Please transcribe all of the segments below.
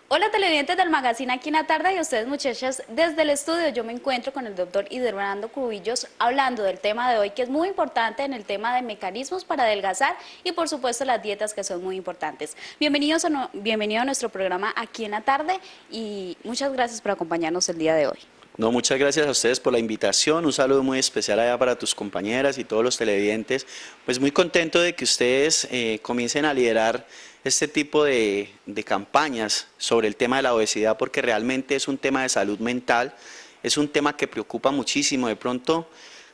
Hola televidentes del magazine Aquí en la Tarde y a ustedes muchachas desde el estudio. Yo me encuentro con el doctor Hernando Cubillos hablando del tema de hoy que es muy importante en el tema de mecanismos para adelgazar y por supuesto las dietas que son muy importantes. Bienvenido a nuestro programa Aquí en la Tarde y muchas gracias por acompañarnos el día de hoy. No, muchas gracias a ustedes por la invitación. Un saludo muy especial allá para tus compañeras y todos los televidentes. Pues muy contento de que ustedes comiencen a liderar este tipo de campañas sobre el tema de la obesidad, porque realmente es un tema de salud mental, es un tema que preocupa muchísimo. De pronto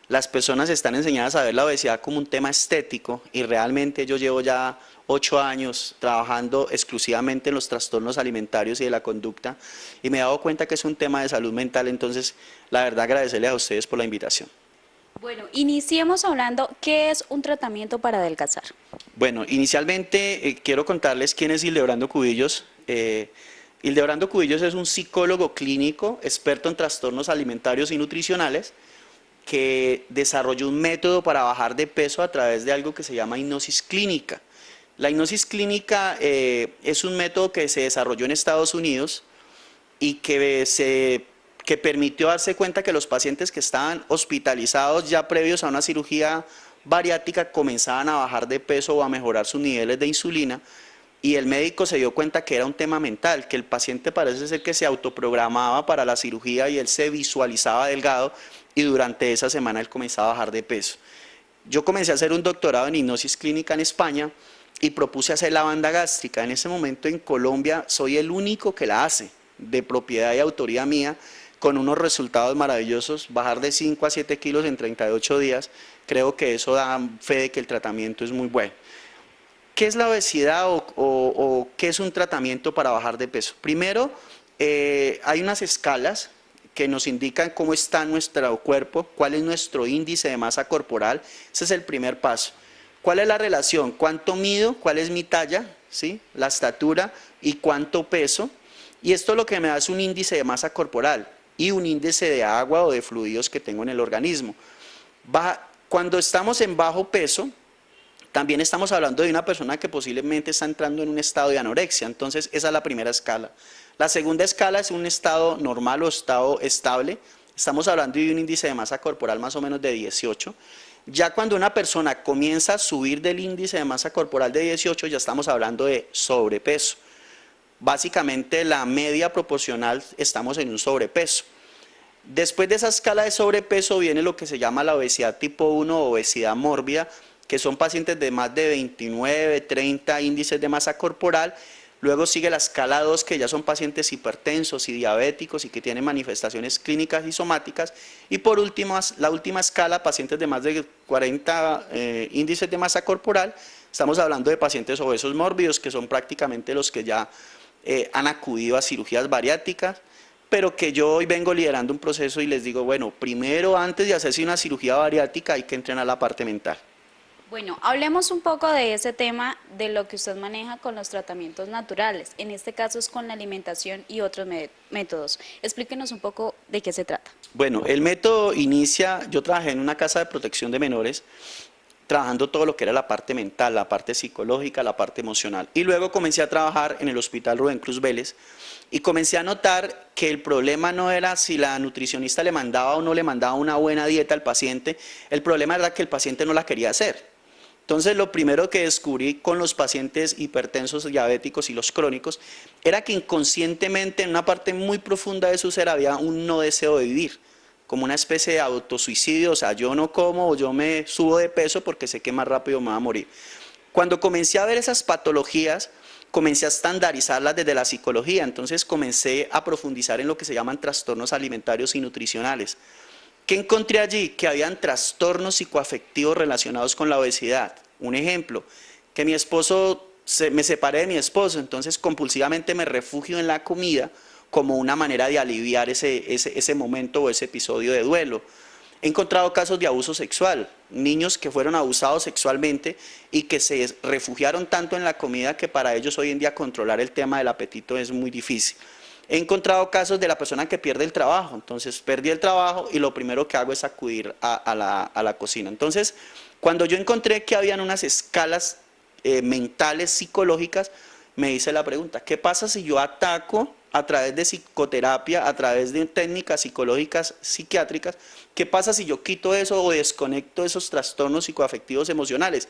las personas están enseñadas a ver la obesidad como un tema estético y realmente yo llevo ya 8 años trabajando exclusivamente en los trastornos alimentarios y de la conducta y me he dado cuenta que es un tema de salud mental. Entonces la verdad agradecerles a ustedes por la invitación. Bueno, iniciemos hablando qué es un tratamiento para adelgazar. Bueno, inicialmente quiero contarles quién es Hildebrando Cubillos. Hildebrando Cubillos es un psicólogo clínico experto en trastornos alimentarios y nutricionales que desarrolló un método para bajar de peso a través de algo que se llama hipnosis clínica. La hipnosis clínica es un método que se desarrolló en Estados Unidos y que permitió darse cuenta que los pacientes que estaban hospitalizados ya previos a una cirugía bariátrica comenzaban a bajar de peso o a mejorar sus niveles de insulina, y el médico se dio cuenta que era un tema mental, que el paciente parece ser que se autoprogramaba para la cirugía y él se visualizaba delgado y durante esa semana él comenzaba a bajar de peso. Yo comencé a hacer un doctorado en hipnosis clínica en España y propuse hacer la banda gástrica. En ese momento en Colombia soy el único que la hace, de propiedad y autoría mía, con unos resultados maravillosos, bajar de 5 a 7 kilos en 38 días. Creo que eso da fe de que el tratamiento es muy bueno. ¿Qué es la obesidad o qué es un tratamiento para bajar de peso? Primero, hay unas escalas que nos indican cómo está nuestro cuerpo, cuál es nuestro índice de masa corporal. Ese es el primer paso. ¿Cuál es la relación? ¿Cuánto mido? ¿Cuál es mi talla? ¿Sí? La estatura y cuánto peso. Y esto lo que me da es un índice de masa corporal y un índice de agua o de fluidos que tengo en el organismo. Cuando estamos en bajo peso, también estamos hablando de una persona que posiblemente está entrando en un estado de anorexia. Entonces esa es la primera escala. La segunda escala es un estado normal o estado estable. Estamos hablando de un índice de masa corporal más o menos de 18. Ya cuando una persona comienza a subir del índice de masa corporal de 18, ya estamos hablando de sobrepeso. Básicamente la media proporcional estamos en un sobrepeso. Después de esa escala de sobrepeso viene lo que se llama la obesidad tipo 1 o obesidad mórbida, que son pacientes de más de 29, 30 índices de masa corporal. Luego sigue la escala 2, que ya son pacientes hipertensos y diabéticos y que tienen manifestaciones clínicas y somáticas. Y por último, la última escala, pacientes de más de 40 índices de masa corporal. Estamos hablando de pacientes obesos mórbidos, que son prácticamente los que ya han acudido a cirugías bariátricas, pero que yo hoy vengo liderando un proceso y les digo, bueno, primero antes de hacerse una cirugía bariátrica hay que entrenar la parte mental. Bueno, hablemos un poco de ese tema, de lo que usted maneja con los tratamientos naturales. En este caso es con la alimentación y otros métodos. Explíquenos un poco de qué se trata. Bueno, el método inicia, yo trabajé en una casa de protección de menores, trabajando todo lo que era la parte mental, la parte psicológica, la parte emocional. Y luego comencé a trabajar en el Hospital Rubén Cruz Vélez y comencé a notar que el problema no era si la nutricionista le mandaba o no le mandaba una buena dieta al paciente, el problema era que el paciente no la quería hacer. Entonces, lo primero que descubrí con los pacientes hipertensos, diabéticos y los crónicos era que inconscientemente en una parte muy profunda de su ser había un no deseo de vivir, como una especie de autosuicidio. O sea, yo no como o yo me subo de peso porque sé que más rápido me va a morir. Cuando comencé a ver esas patologías, comencé a estandarizarlas desde la psicología. Entonces comencé a profundizar en lo que se llaman trastornos alimentarios y nutricionales. ¿Qué encontré allí? Que habían trastornos psicoafectivos relacionados con la obesidad. Un ejemplo, que me separé de mi esposo, entonces compulsivamente me refugio en la comida como una manera de aliviar ese momento o ese episodio de duelo. He encontrado casos de abuso sexual, niños que fueron abusados sexualmente y que se refugiaron tanto en la comida que para ellos hoy en día controlar el tema del apetito es muy difícil. He encontrado casos de la persona que pierde el trabajo, entonces perdí el trabajo y lo primero que hago es acudir a la cocina. Entonces, cuando yo encontré que habían unas escalas mentales, psicológicas, me hice la pregunta, ¿qué pasa si yo ataco a través de psicoterapia, a través de técnicas psicológicas, psiquiátricas? ¿Qué pasa si yo quito eso o desconecto esos trastornos psicoafectivos emocionales?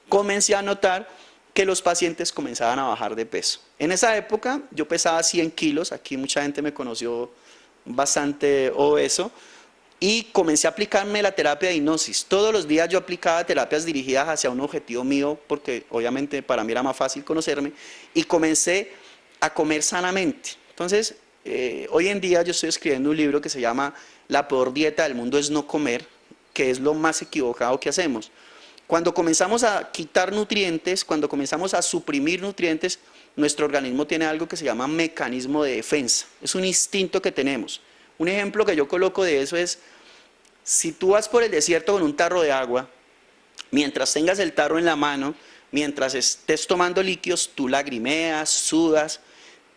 Comencé a notar que los pacientes comenzaban a bajar de peso. En esa época yo pesaba 100 kilos, aquí mucha gente me conoció bastante obeso, y comencé a aplicarme la terapia de hipnosis. Todos los días yo aplicaba terapias dirigidas hacia un objetivo mío, porque obviamente para mí era más fácil conocerme, y comencé a comer sanamente. Entonces, hoy en día yo estoy escribiendo un libro que se llama La peor dieta del mundo es no comer, que es lo más equivocado que hacemos. Cuando comenzamos a quitar nutrientes, cuando comenzamos a suprimir nutrientes, nuestro organismo tiene algo que se llama mecanismo de defensa. Es un instinto que tenemos. Un ejemplo que yo coloco de eso es, si tú vas por el desierto con un tarro de agua, mientras tengas el tarro en la mano, mientras estés tomando líquidos, tú lagrimeas, sudas,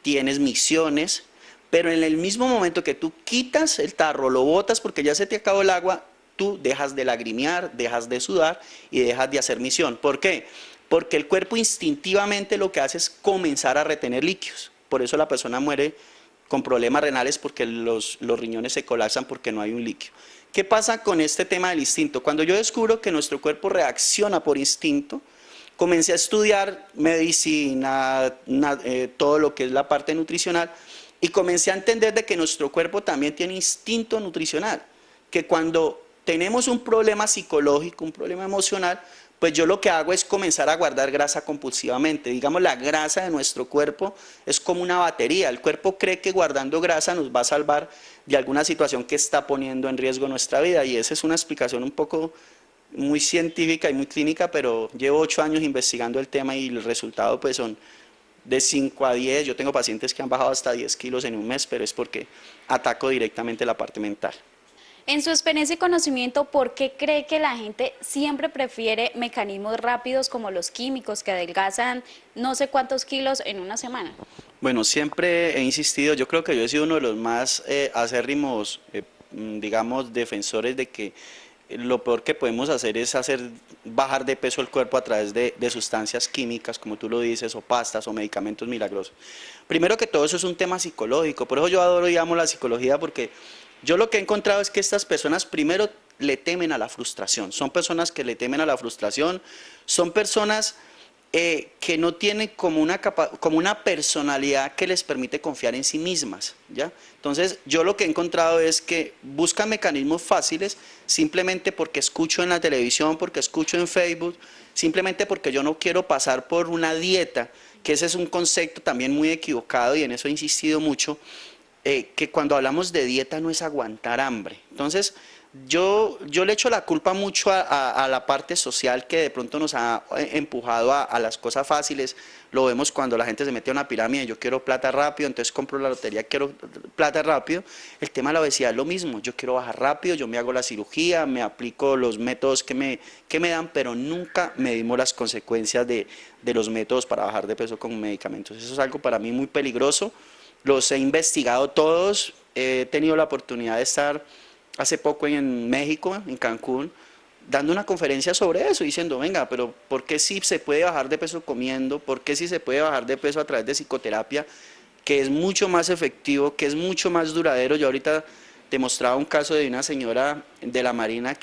tienes misiones, pero en el mismo momento que tú quitas el tarro, lo botas porque ya se te acabó el agua, tú dejas de lagrimear, dejas de sudar y dejas de hacer misión. ¿Por qué? Porque el cuerpo instintivamente lo que hace es comenzar a retener líquidos. Por eso la persona muere con problemas renales, porque los riñones se colapsan porque no hay un líquido. ¿Qué pasa con este tema del instinto? Cuando yo descubro que nuestro cuerpo reacciona por instinto, comencé a estudiar medicina, todo lo que es la parte nutricional, y comencé a entender de que nuestro cuerpo también tiene instinto nutricional, que cuando tenemos un problema psicológico, un problema emocional, pues yo lo que hago es comenzar a guardar grasa compulsivamente. Digamos, la grasa de nuestro cuerpo es como una batería. El cuerpo cree que guardando grasa nos va a salvar de alguna situación que está poniendo en riesgo nuestra vida, y esa es una explicación un poco muy científica y muy clínica, pero llevo 8 años investigando el tema y el resultado pues son de 5 a 10. Yo tengo pacientes que han bajado hasta 10 kilos en un mes, pero es porque ataco directamente la parte mental. En su experiencia y conocimiento, ¿por qué cree que la gente siempre prefiere mecanismos rápidos como los químicos que adelgazan no sé cuántos kilos en una semana? Bueno, siempre he insistido, yo creo que yo he sido uno de los más acérrimos, digamos, defensores de que lo peor que podemos hacer es hacer bajar de peso el cuerpo a través de sustancias químicas, como tú lo dices, o pastas o medicamentos milagrosos. Primero que todo, eso es un tema psicológico, por eso yo adoro y amo la psicología, porque yo lo que he encontrado es que estas personas primero le temen a la frustración, son personas que le temen a la frustración, son personas que no tienen como una personalidad que les permite confiar en sí mismas, ¿ya? Entonces, yo lo que he encontrado es que buscan mecanismos fáciles simplemente porque escucho en la televisión, porque escucho en Facebook, simplemente porque yo no quiero pasar por una dieta, que ese es un concepto también muy equivocado y en eso he insistido mucho, que cuando hablamos de dieta no es aguantar hambre. Entonces, yo le echo la culpa mucho a la parte social que de pronto nos ha empujado a las cosas fáciles. Lo vemos cuando la gente se mete a una pirámide, yo quiero plata rápido, entonces compro la lotería, quiero plata rápido. El tema de la obesidad es lo mismo, yo quiero bajar rápido, yo me hago la cirugía, me aplico los métodos que me dan, pero nunca medimos las consecuencias de los métodos para bajar de peso con medicamentos. Eso es algo para mí muy peligroso, los he investigado todos, he tenido la oportunidad de estar hace poco en México, en Cancún, dando una conferencia sobre eso, diciendo, venga, pero ¿por qué sí se puede bajar de peso comiendo? ¿Por qué sí se puede bajar de peso a través de psicoterapia? Que es mucho más efectivo, que es mucho más duradero. Yo ahorita te mostraba un caso de una señora de la Marina,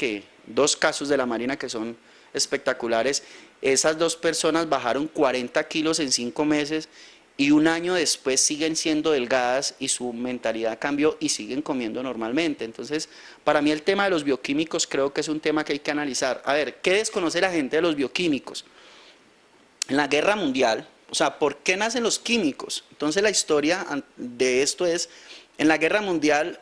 dos casos de la Marina que son espectaculares. Esas dos personas bajaron 40 kilos en 5 meses y un año después siguen siendo delgadas y su mentalidad cambió y siguen comiendo normalmente. Entonces, para mí el tema de los bioquímicos creo que es un tema que hay que analizar. A ver, ¿qué desconoce la gente de los bioquímicos? En la guerra mundial, o sea, ¿por qué nacen los químicos? Entonces la historia de esto es, en la guerra mundial,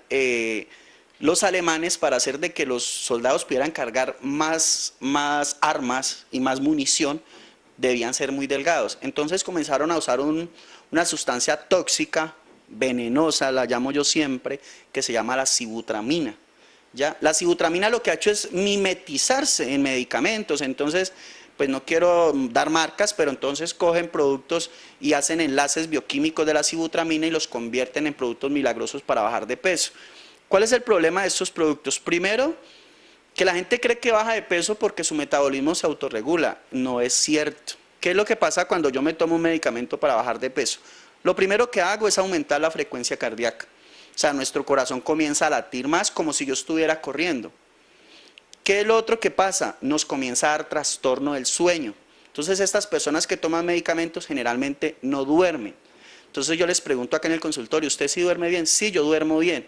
los alemanes, para hacer de que los soldados pudieran cargar más armas y más munición, debían ser muy delgados. Entonces comenzaron a usar una sustancia tóxica, venenosa, la llamo yo siempre, que se llama la sibutramina. ¿Ya? La sibutramina lo que ha hecho es mimetizarse en medicamentos, entonces, pues no quiero dar marcas, pero entonces cogen productos y hacen enlaces bioquímicos de la sibutramina y los convierten en productos milagrosos para bajar de peso. ¿Cuál es el problema de estos productos? Primero, que la gente cree que baja de peso porque su metabolismo se autorregula. No es cierto. ¿Qué es lo que pasa cuando yo me tomo un medicamento para bajar de peso? Lo primero que hago es aumentar la frecuencia cardíaca. O sea, nuestro corazón comienza a latir más como si yo estuviera corriendo. ¿Qué es lo otro que pasa? Nos comienza a dar trastorno del sueño. Entonces, estas personas que toman medicamentos generalmente no duermen. Entonces, yo les pregunto acá en el consultorio, ¿usted sí duerme bien? Sí, yo duermo bien.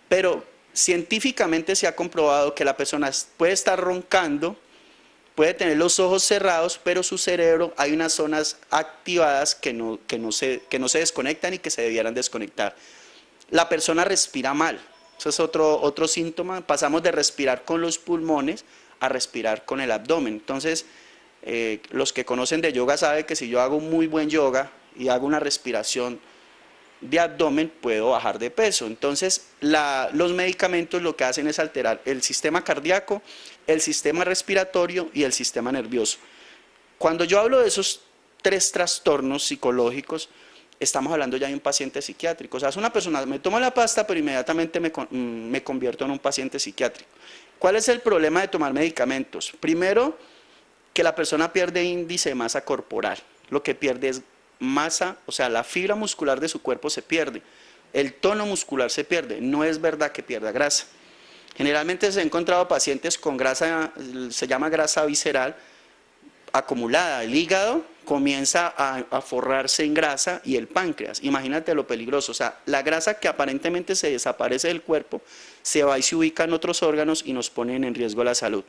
Pero científicamente se ha comprobado que la persona puede estar roncando, puede tener los ojos cerrados, pero su cerebro hay unas zonas activadas que no se desconectan y que se debieran desconectar. La persona respira mal. Eso es otro síntoma. Pasamos de respirar con los pulmones a respirar con el abdomen. Entonces, los que conocen de yoga saben que si yo hago muy buen yoga y hago una respiración de abdomen, puedo bajar de peso. Entonces, los medicamentos lo que hacen es alterar el sistema cardíaco, el sistema respiratorio y el sistema nervioso. Cuando yo hablo de esos tres trastornos psicológicos, estamos hablando ya de un paciente psiquiátrico. O sea, es una persona, me tomo la pasta, pero inmediatamente me convierto en un paciente psiquiátrico. ¿Cuál es el problema de tomar medicamentos? Primero, que la persona pierde índice de masa corporal. Lo que pierde es masa, o sea, la fibra muscular de su cuerpo se pierde. El tono muscular se pierde. No es verdad que pierda grasa. Generalmente se han encontrado pacientes con grasa, se llama grasa visceral, acumulada. El hígado comienza a forrarse en grasa y el páncreas. Imagínate lo peligroso. O sea, la grasa que aparentemente se desaparece del cuerpo se va y se ubica en otros órganos y nos ponen en riesgo la salud.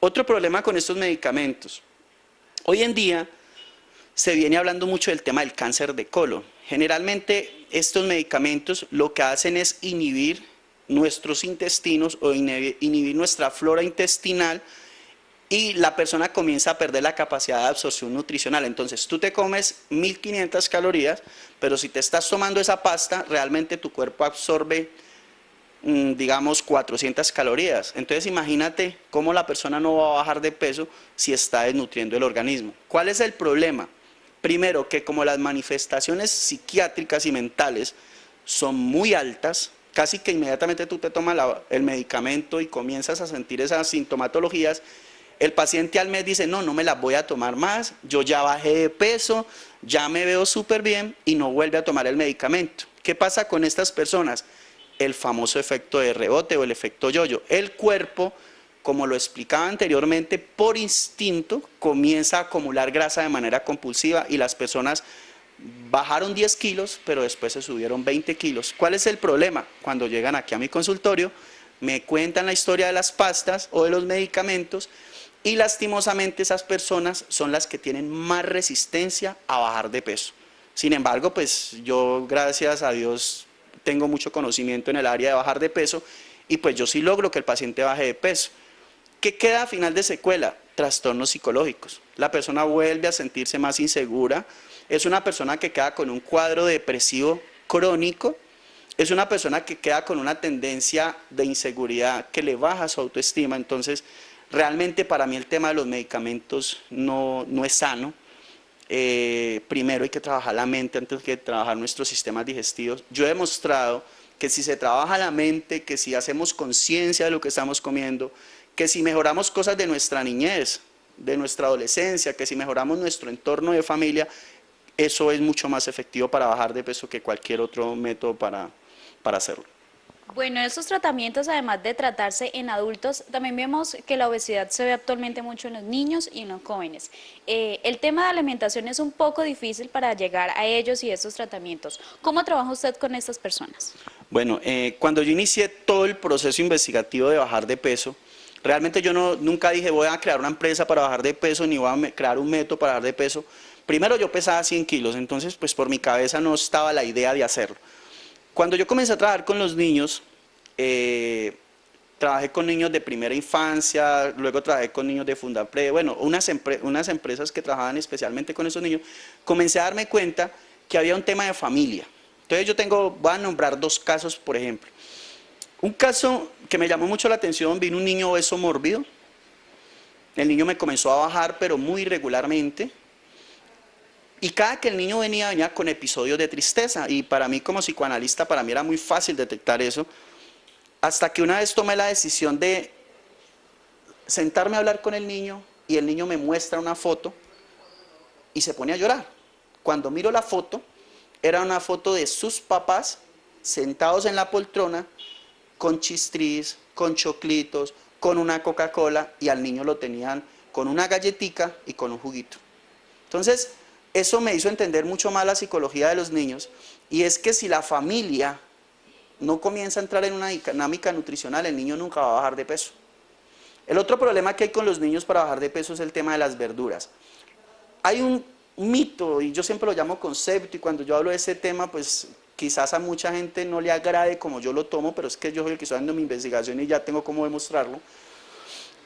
Otro problema con estos medicamentos. Hoy en día se viene hablando mucho del tema del cáncer de colon. Generalmente estos medicamentos lo que hacen es inhibir nuestros intestinos o inhibir nuestra flora intestinal y la persona comienza a perder la capacidad de absorción nutricional. Entonces tú te comes 1500 calorías, pero si te estás tomando esa pasta, realmente tu cuerpo absorbe, digamos, 400 calorías. Entonces imagínate cómo la persona no va a bajar de peso si está desnutriendo el organismo. ¿Cuál es el problema? Primero, que como las manifestaciones psiquiátricas y mentales son muy altas, casi que inmediatamente tú te tomas el medicamento y comienzas a sentir esas sintomatologías, el paciente al mes dice, no me las voy a tomar más, yo ya bajé de peso, ya me veo súper bien y no vuelve a tomar el medicamento. ¿Qué pasa con estas personas? El famoso efecto de rebote o el efecto yo-yo. El cuerpo, como lo explicaba anteriormente, por instinto comienza a acumular grasa de manera compulsiva y las personas bajaron 10 kilos, pero después se subieron 20 kilos. ¿Cuál es el problema? Cuando llegan aquí a mi consultorio, me cuentan la historia de las pastas o de los medicamentos y lastimosamente esas personas son las que tienen más resistencia a bajar de peso. Sin embargo, pues yo, gracias a Dios, tengo mucho conocimiento en el área de bajar de peso y pues yo sí logro que el paciente baje de peso. ¿Qué queda a final de secuela? Trastornos psicológicos. La persona vuelve a sentirse más insegura, es una persona que queda con un cuadro depresivo crónico, es una persona que queda con una tendencia de inseguridad que le baja su autoestima. Entonces, realmente para mí el tema de los medicamentos no es sano. Primero hay que trabajar la mente antes que trabajar nuestros sistemas digestivos. Yo he demostrado que si se trabaja la mente, que si hacemos conciencia de lo que estamos comiendo, que si mejoramos cosas de nuestra niñez, de nuestra adolescencia, que si mejoramos nuestro entorno de familia, eso es mucho más efectivo para bajar de peso que cualquier otro método para hacerlo. Bueno, estos tratamientos, además de tratarse en adultos, también vemos que la obesidad se ve actualmente mucho en los niños y en los jóvenes. El tema de alimentación es un poco difícil para llegar a ellos y estos tratamientos. ¿Cómo trabaja usted con estas personas? Bueno, cuando yo inicié todo el proceso investigativo de bajar de peso, realmente yo nunca dije voy a crear una empresa para bajar de peso ni voy a crear un método para bajar de peso. Primero yo pesaba 100 kilos, entonces pues por mi cabeza no estaba la idea de hacerlo. Cuando yo comencé a trabajar con los niños, trabajé con niños de primera infancia, luego trabajé con niños de Fundapre, bueno, unas empresas que trabajaban especialmente con esos niños, comencé a darme cuenta que había un tema de familia. Entonces voy a nombrar dos casos, por ejemplo. Un caso que me llamó mucho la atención, vino un niño obeso mórbido, el niño me comenzó a bajar, pero muy irregularmente, y cada que el niño venía con episodios de tristeza, y para mí como psicoanalista, para mí era muy fácil detectar eso, hasta que una vez tomé la decisión de sentarme a hablar con el niño, y el niño me muestra una foto, y se pone a llorar. Cuando miro la foto, era una foto de sus papás sentados en la poltrona con chistriz, con choclitos, con una Coca-Cola, y al niño lo tenían con una galletica y con un juguito. Entonces, eso me hizo entender mucho más la psicología de los niños, y es que si la familia no comienza a entrar en una dinámica nutricional, el niño nunca va a bajar de peso. El otro problema que hay con los niños para bajar de peso es el tema de las verduras. Hay un mito, y yo siempre lo llamo concepto, y cuando yo hablo de ese tema, pues quizás a mucha gente no le agrade como yo lo tomo, pero es que yo soy el que estoy haciendo mi investigación y ya tengo cómo demostrarlo.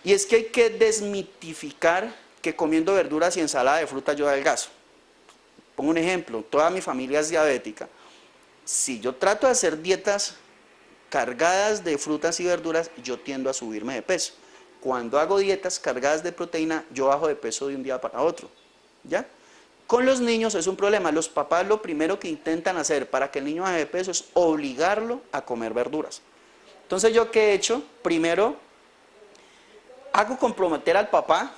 Y es que hay que desmitificar que comiendo verduras y ensalada de fruta yo adelgazo. Pongo un ejemplo, toda mi familia es diabética. Si yo trato de hacer dietas cargadas de frutas y verduras, yo tiendo a subirme de peso. Cuando hago dietas cargadas de proteína, yo bajo de peso de un día para otro. ¿Ya? Con los niños es un problema. Los papás lo primero que intentan hacer para que el niño baje de peso es obligarlo a comer verduras. Entonces, ¿yo qué he hecho? Primero, hago comprometer al papá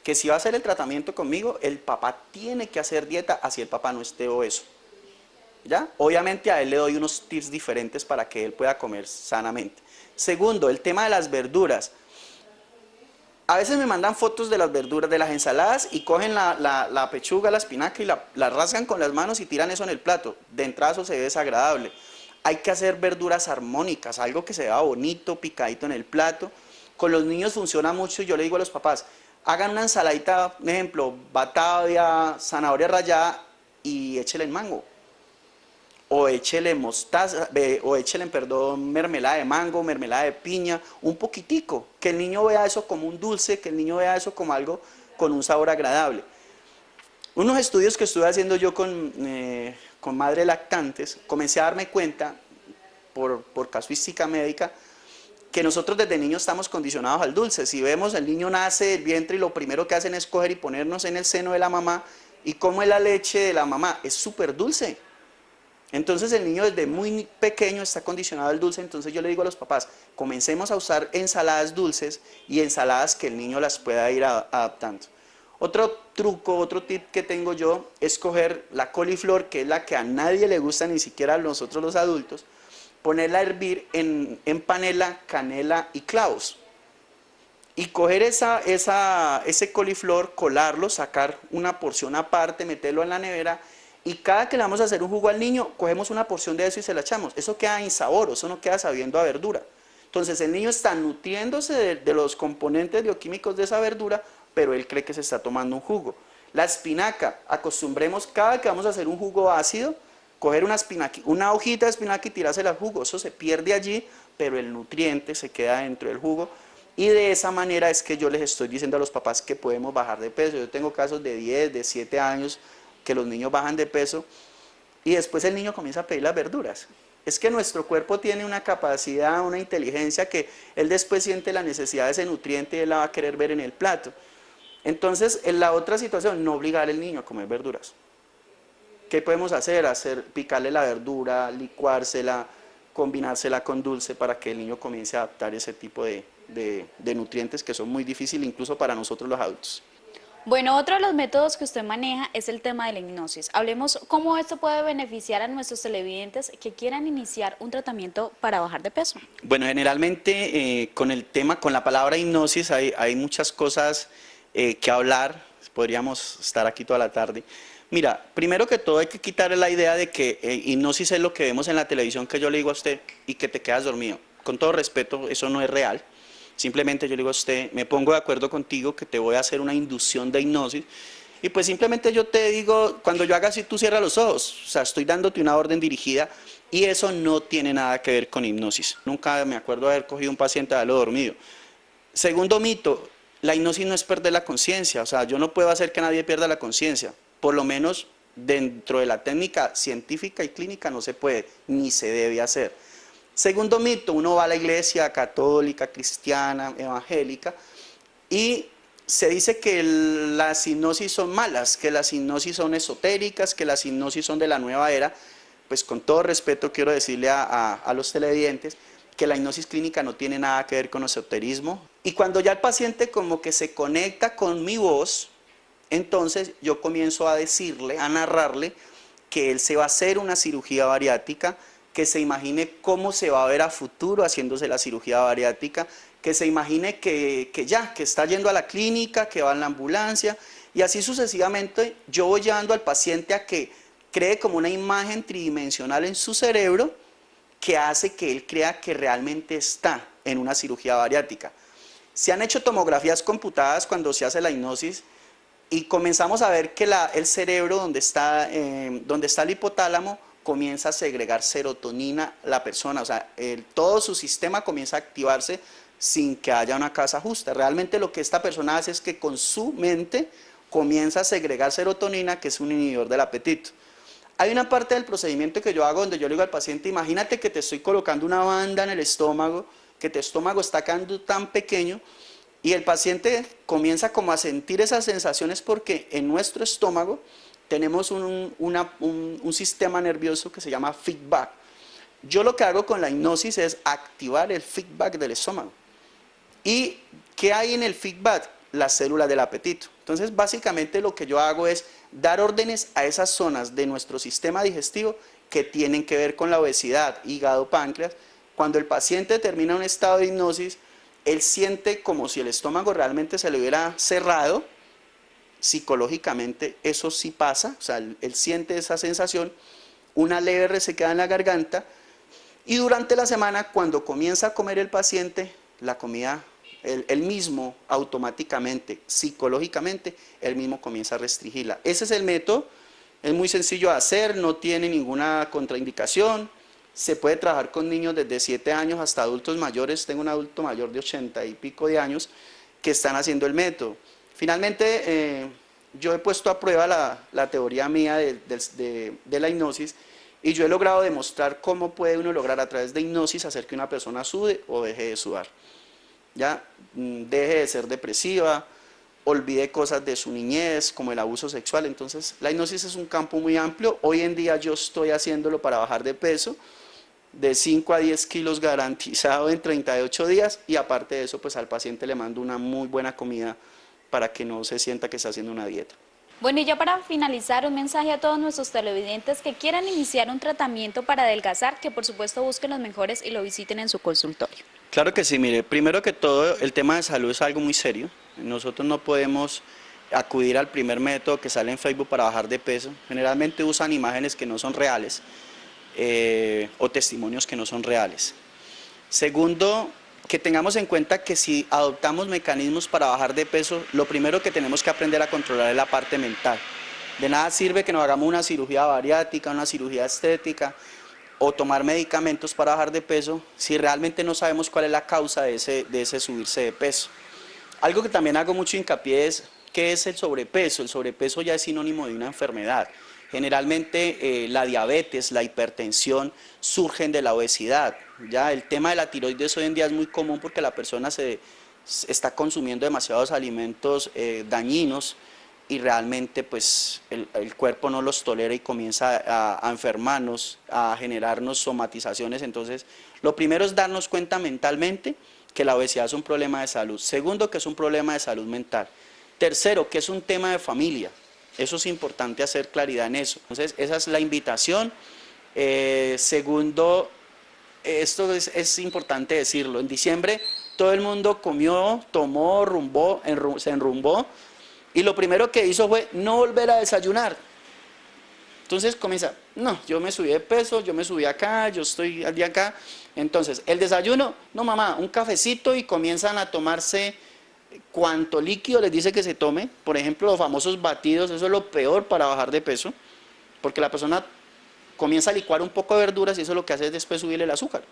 que si va a hacer el tratamiento conmigo, el papá tiene que hacer dieta así el papá no esté obeso. ¿Ya? Obviamente a él le doy unos tips diferentes para que él pueda comer sanamente. Segundo, el tema de las verduras. A veces me mandan fotos de las verduras, de las ensaladas, y cogen la pechuga, la espinaca y la rasgan con las manos y tiran eso en el plato. De entrada eso se ve desagradable. Hay que hacer verduras armónicas, algo que se vea bonito, picadito en el plato. Con los niños funciona mucho y yo le digo a los papás, hagan una ensaladita, por ejemplo, batavia, zanahoria rallada y échele el mango. O échele mostaza, o échele, perdón, mermelada de mango, mermelada de piña, un poquitico, que el niño vea eso como un dulce, que el niño vea eso como algo con un sabor agradable. Unos estudios que estuve haciendo yo con madres lactantes, comencé a darme cuenta, por casuística médica, que nosotros desde niños estamos condicionados al dulce. Si vemos, el niño nace del vientre y lo primero que hacen es coger y ponernos en el seno de la mamá, y come la leche de la mamá, es súper dulce. Entonces el niño desde muy pequeño está condicionado al dulce. Entonces yo le digo a los papás, comencemos a usar ensaladas dulces y ensaladas que el niño las pueda ir adaptando. Otro truco, otro tip que tengo yo es coger la coliflor, que es la que a nadie le gusta, ni siquiera a nosotros los adultos, ponerla a hervir en panela, canela y clavos. Y coger ese coliflor, colarlo, sacar una porción aparte, meterlo en la nevera, y cada que le vamos a hacer un jugo al niño, cogemos una porción de eso y se la echamos. Eso queda insabor, eso no queda sabiendo a verdura. Entonces el niño está nutriéndose de los componentes bioquímicos de esa verdura, pero él cree que se está tomando un jugo. La espinaca, acostumbremos cada que vamos a hacer un jugo ácido, coger una hojita de espinaca y tirársela al jugo. Eso se pierde allí, pero el nutriente se queda dentro del jugo. Y de esa manera es que yo les estoy diciendo a los papás que podemos bajar de peso. Yo tengo casos de 10, de 7 años, que los niños bajan de peso y después el niño comienza a pedir las verduras. Es que nuestro cuerpo tiene una capacidad, una inteligencia, que él después siente la necesidad de ese nutriente y él la va a querer ver en el plato. Entonces, en la otra situación, no obligar al niño a comer verduras. ¿Qué podemos hacer? Picarle la verdura, licuársela, combinársela con dulce para que el niño comience a adaptar ese tipo de nutrientes que son muy difíciles incluso para nosotros los adultos. Bueno, otro de los métodos que usted maneja es el tema de la hipnosis. Hablemos cómo esto puede beneficiar a nuestros televidentes que quieran iniciar un tratamiento para bajar de peso. Bueno, generalmente con la palabra hipnosis hay muchas cosas que hablar, podríamos estar aquí toda la tarde. Mira, primero que todo hay que quitarle la idea de que hipnosis es lo que vemos en la televisión que yo le digo a usted y que te quedas dormido. Con todo respeto, eso no es real. Simplemente yo le digo a usted, me pongo de acuerdo contigo que te voy a hacer una inducción de hipnosis y pues simplemente yo te digo, cuando yo haga así tú cierras los ojos, o sea, estoy dándote una orden dirigida y eso no tiene nada que ver con hipnosis. Nunca me acuerdo haber cogido un paciente a darlo dormido. Segundo mito, la hipnosis no es perder la conciencia, o sea, yo no puedo hacer que nadie pierda la conciencia, por lo menos dentro de la técnica científica y clínica no se puede, ni se debe hacer. Segundo mito, uno va a la iglesia católica, cristiana, evangélica y se dice que las hipnosis son malas, que las hipnosis son esotéricas, que las hipnosis son de la nueva era. Pues con todo respeto quiero decirle a los televidentes que la hipnosis clínica no tiene nada que ver con esoterismo. Y cuando ya el paciente como que se conecta con mi voz, Entonces yo comienzo a decirle, a narrarle que él se va a hacer una cirugía bariátrica, que se imagine cómo se va a ver a futuro haciéndose la cirugía bariátrica, que se imagine que está yendo a la clínica, que va en la ambulancia, y así sucesivamente yo voy llevando al paciente a que cree como una imagen tridimensional en su cerebro que hace que él crea que realmente está en una cirugía bariátrica. Se han hecho tomografías computadas cuando se hace la hipnosis y comenzamos a ver que el cerebro donde está el hipotálamo comienza a segregar serotonina la persona, o sea, todo su sistema comienza a activarse sin que haya una causa justa. Realmente lo que esta persona hace es que con su mente comienza a segregar serotonina, que es un inhibidor del apetito. Hay una parte del procedimiento que yo hago donde yo le digo al paciente, imagínate que te estoy colocando una banda en el estómago, que tu estómago está quedando tan pequeño, y el paciente comienza como a sentir esas sensaciones porque en nuestro estómago tenemos un sistema nervioso que se llama feedback. Yo lo que hago con la hipnosis es activar el feedback del estómago. ¿Y qué hay en el feedback? Las células del apetito. Entonces, básicamente lo que yo hago es dar órdenes a esas zonas de nuestro sistema digestivo que tienen que ver con la obesidad, hígado, páncreas. Cuando el paciente termina un estado de hipnosis, él siente como si el estómago realmente se le hubiera cerrado. Psicológicamente eso sí pasa, o sea, él siente esa sensación, una leve resequedad en la garganta, y durante la semana, cuando comienza a comer el paciente, la comida, él mismo automáticamente, psicológicamente, él mismo comienza a restringirla. Ese es el método, es muy sencillo de hacer, no tiene ninguna contraindicación, se puede trabajar con niños desde 7 años hasta adultos mayores. Tengo un adulto mayor de 80 y pico de años que están haciendo el método. Finalmente, yo he puesto a prueba la teoría mía de la hipnosis y yo he logrado demostrar cómo puede uno lograr a través de hipnosis hacer que una persona sude o deje de sudar. Ya deje de ser depresiva, olvide cosas de su niñez como el abuso sexual. Entonces la hipnosis es un campo muy amplio. Hoy en día yo estoy haciéndolo para bajar de peso, de 5 a 10 kilos garantizado en 38 días, y aparte de eso pues al paciente le mando una muy buena comida para que no se sienta que está haciendo una dieta. Bueno, y ya para finalizar, un mensaje a todos nuestros televidentes que quieran iniciar un tratamiento para adelgazar, que por supuesto busquen los mejores y lo visiten en su consultorio. Claro que sí, mire, primero que todo el tema de salud es algo muy serio. Nosotros no podemos acudir al primer método que sale en Facebook para bajar de peso. Generalmente usan imágenes que no son reales o testimonios que no son reales. Segundo, que tengamos en cuenta que si adoptamos mecanismos para bajar de peso, lo primero que tenemos que aprender a controlar es la parte mental. De nada sirve que nos hagamos una cirugía bariátrica, una cirugía estética o tomar medicamentos para bajar de peso si realmente no sabemos cuál es la causa de ese subirse de peso. Algo que también hago mucho hincapié es ¿qué es el sobrepeso? El sobrepeso ya es sinónimo de una enfermedad. Generalmente la diabetes, la hipertensión surgen de la obesidad. Ya el tema de la tiroides hoy en día es muy común porque la persona está consumiendo demasiados alimentos dañinos y realmente pues el cuerpo no los tolera y comienza a enfermarnos, a generarnos somatizaciones. Entonces lo primero es darnos cuenta mentalmente que la obesidad es un problema de salud. Segundo, que es un problema de salud mental. Tercero, que es un tema de familia. Eso es importante hacer claridad en eso. Entonces, esa es la invitación. Segundo, esto es importante decirlo. En diciembre todo el mundo comió, tomó, se enrumbó y lo primero que hizo fue no volver a desayunar. Entonces comienza, no, yo me subí de peso, yo me subí acá, yo estoy al día acá. Entonces, el desayuno, no mamá, un cafecito, y comienzan a tomarse cuánto líquido les dice que se tome. Por ejemplo, los famosos batidos, eso es lo peor para bajar de peso, porque la persona comienza a licuar un poco de verduras y eso lo que hace es después subirle el azúcar.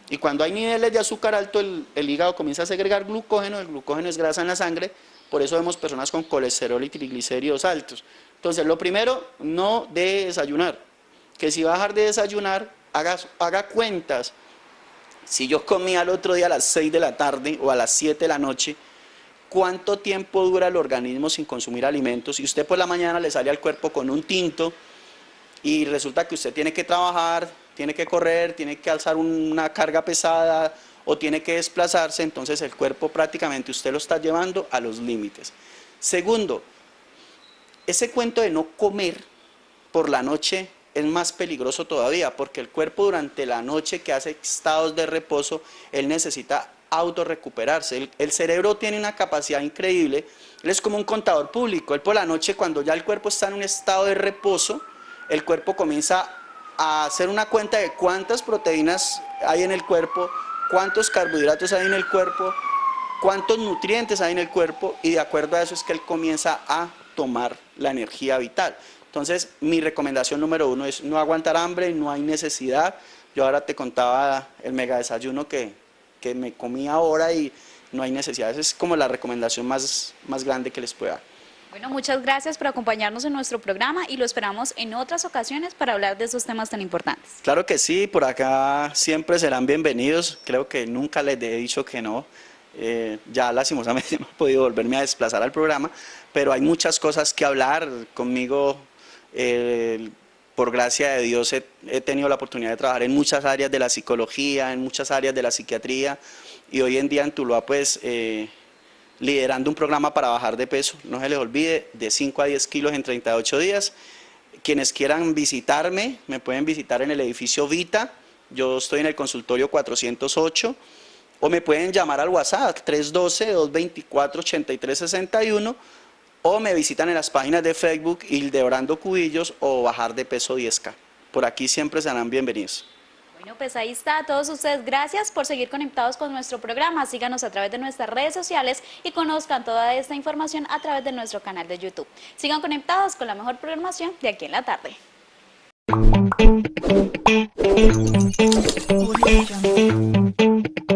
Y cuando hay niveles de azúcar alto, el hígado comienza a segregar glucógeno, el glucógeno es grasa en la sangre, por eso vemos personas con colesterol y triglicéridos altos. Entonces, lo primero, no de desayunar, que si va a dejar de desayunar, haga cuentas. Si yo comía el otro día a las 6 de la tarde o a las 7 de la noche, ¿cuánto tiempo dura el organismo sin consumir alimentos? Y usted por la mañana le sale al cuerpo con un tinto y resulta que usted tiene que trabajar, tiene que correr, tiene que alzar una carga pesada o tiene que desplazarse, entonces el cuerpo prácticamente usted lo está llevando a los límites. Segundo, ese cuento de no comer por la noche es más peligroso todavía, porque el cuerpo durante la noche que hace estados de reposo, él necesita autorrecuperarse. El cerebro tiene una capacidad increíble, él es como un contador público, él por la noche cuando ya el cuerpo está en un estado de reposo, el cuerpo comienza a hacer una cuenta de cuántas proteínas hay en el cuerpo, cuántos carbohidratos hay en el cuerpo, cuántos nutrientes hay en el cuerpo, y de acuerdo a eso es que él comienza a tomar la energía vital. Entonces, mi recomendación número 1 es no aguantar hambre, no hay necesidad. Yo ahora te contaba el mega desayuno que me comí ahora y no hay necesidad. Esa es como la recomendación más grande que les puedo dar. Bueno, muchas gracias por acompañarnos en nuestro programa y lo esperamos en otras ocasiones para hablar de esos temas tan importantes. Claro que sí, por acá siempre serán bienvenidos. Creo que nunca les he dicho que no. Ya lastimosamente no he podido volverme a desplazar al programa, pero hay muchas cosas que hablar conmigo. Por gracia de Dios he tenido la oportunidad de trabajar en muchas áreas de la psicología, en muchas áreas de la psiquiatría, y hoy en día en Tuluá pues liderando un programa para bajar de peso, no se les olvide, de 5 a 10 kilos en 38 días. Quienes quieran visitarme, me pueden visitar en el edificio Vita, yo estoy en el consultorio 408, o me pueden llamar al WhatsApp 312-224-8361, o me visitan en las páginas de Facebook Hildebrando Cubillos o Bajar de Peso 10K. Por aquí siempre serán bienvenidos. Bueno, pues ahí está. A todos ustedes, gracias por seguir conectados con nuestro programa. Síganos a través de nuestras redes sociales y conozcan toda esta información a través de nuestro canal de YouTube. Sigan conectados con la mejor programación de Aquí en la Tarde. Audio Jungle.